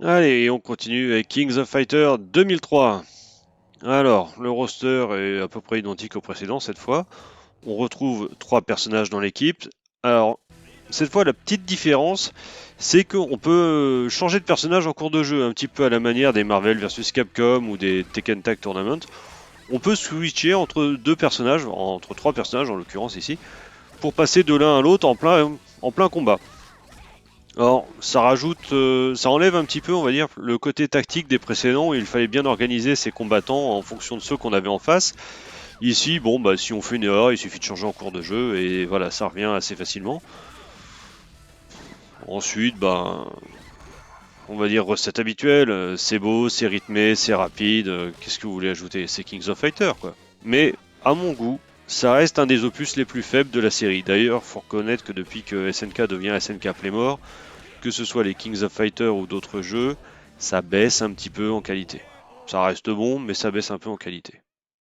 Allez, on continue avec Kings of Fighter 2003. Alors, le roster est à peu près identique au précédent cette fois. On retrouve 3 personnages dans l'équipe. Alors, cette fois, la petite différence, c'est qu'on peut changer de personnage en cours de jeu, un petit peu à la manière des Marvel vs Capcom ou des Tekken Tag Tournament. On peut switcher entre 2 personnages, entre 3 personnages en l'occurrence ici, pour passer de l'un à l'autre en plein combat. Alors, ça rajoute, ça enlève un petit peu, on va dire, le côté tactique des précédents où il fallait bien organiser ses combattants en fonction de ceux qu'on avait en face. Ici, bon, bah, si on fait une erreur, il suffit de changer en cours de jeu et voilà, ça revient assez facilement. Ensuite, bah, on va dire recette habituelle, c'est beau, c'est rythmé, c'est rapide. Qu'est-ce que vous voulez ajouter? C'est Kings of Fighter, quoi. Mais, à mon goût, ça reste un des opus les plus faibles de la série. D'ailleurs, faut reconnaître que depuis que SNK devient SNK Playmore, que ce soit les Kings of Fighter ou d'autres jeux, ça baisse un petit peu en qualité. Ça reste bon, mais ça baisse un peu en qualité.